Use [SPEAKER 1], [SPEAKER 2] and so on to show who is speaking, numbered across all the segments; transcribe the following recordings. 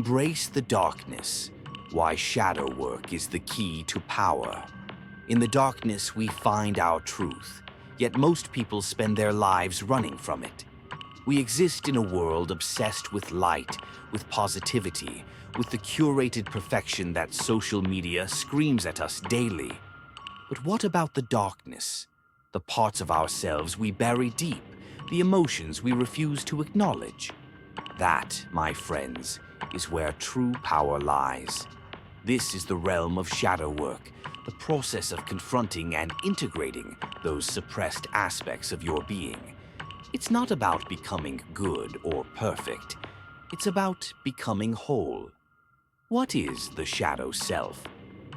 [SPEAKER 1] Embrace the darkness. Why shadow work is the key to power. In the darkness, we find our truth, yet most people spend their lives running from it. We exist in a world obsessed with light, with positivity, with the curated perfection that social media screams at us daily. But what about the darkness? The parts of ourselves we bury deep, the emotions we refuse to acknowledge. That, my friends, is where true power lies. This is the realm of shadow work, the process of confronting and integrating those suppressed aspects of your being. It's not about becoming good or perfect. It's about becoming whole. What is the shadow self?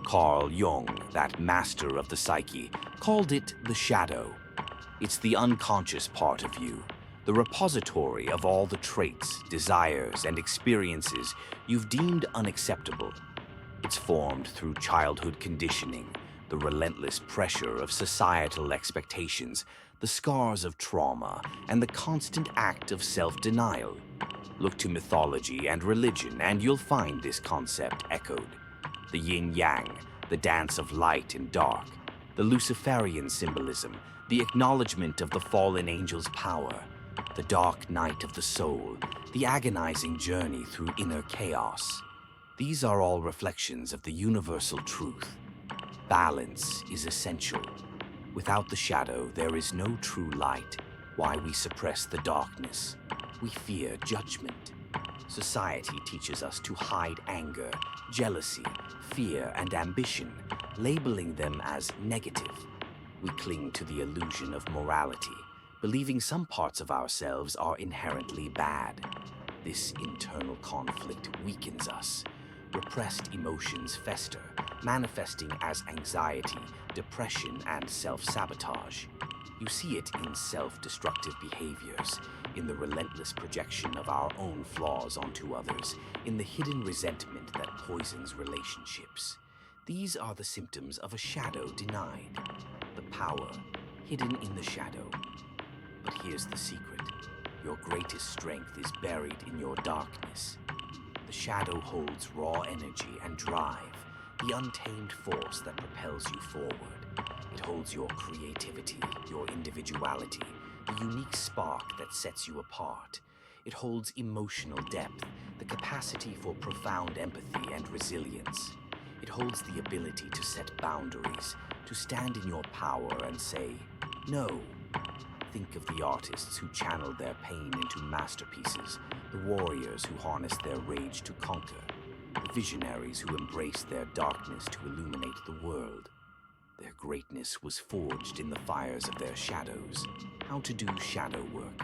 [SPEAKER 1] Carl Jung, that master of the psyche, called it the shadow. It's the unconscious part of you, the repository of all the traits, desires, and experiences you've deemed unacceptable. It's formed through childhood conditioning, the relentless pressure of societal expectations, the scars of trauma, and the constant act of self-denial. Look to mythology and religion, and you'll find this concept echoed. The yin-yang, the dance of light and dark, the Luciferian symbolism, the acknowledgement of the fallen angel's power, the dark night of the soul, the agonizing journey through inner chaos. These are all reflections of the universal truth. Balance is essential. Without the shadow, there is no true light. Why we suppress the darkness? We fear judgment. Society teaches us to hide anger, jealousy, fear, and ambition, labeling them as negative. We cling to the illusion of morality, believing some parts of ourselves are inherently bad. This internal conflict weakens us. Repressed emotions fester, manifesting as anxiety, depression, and self-sabotage. You see it in self-destructive behaviors, in the relentless projection of our own flaws onto others, in the hidden resentment that poisons relationships. These are the symptoms of a shadow denied, the power hidden in the shadow. But here's the secret. Your greatest strength is buried in your darkness. The shadow holds raw energy and drive, the untamed force that propels you forward. It holds your creativity, your individuality, the unique spark that sets you apart. It holds emotional depth, the capacity for profound empathy and resilience. It holds the ability to set boundaries, to stand in your power and say, no. Think of the artists who channeled their pain into masterpieces, the warriors who harnessed their rage to conquer, the visionaries who embraced their darkness to illuminate the world. Their greatness was forged in the fires of their shadows. How to do shadow work.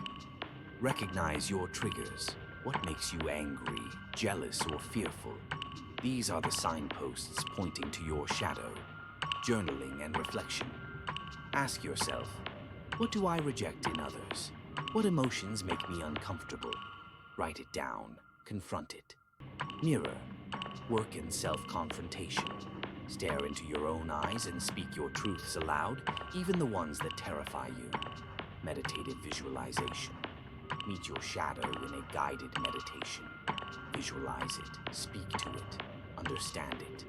[SPEAKER 1] Recognize your triggers. What makes you angry, jealous, or fearful? These are the signposts pointing to your shadow. Journaling and reflection. Ask yourself, what do I reject in others? What emotions make me uncomfortable? Write it down. Confront it. Mirror. Work in self-confrontation. Stare into your own eyes and speak your truths aloud, even the ones that terrify you. Meditative visualization. Meet your shadow in a guided meditation. Visualize it. Speak to it. Understand it.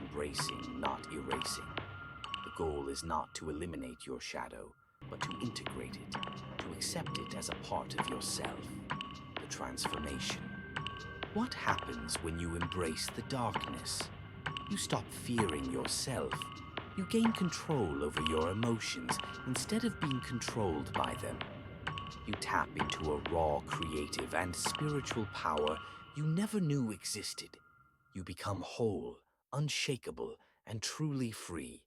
[SPEAKER 1] Embracing, not erasing. The goal is not to eliminate your shadow, but to integrate it, to accept it as a part of yourself. The transformation. What happens when you embrace the darkness? You stop fearing yourself. You gain control over your emotions instead of being controlled by them. You tap into a raw, creative, and spiritual power you never knew existed. You become whole, unshakable, and truly free.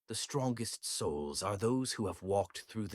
[SPEAKER 1] The strongest souls are those who have walked through the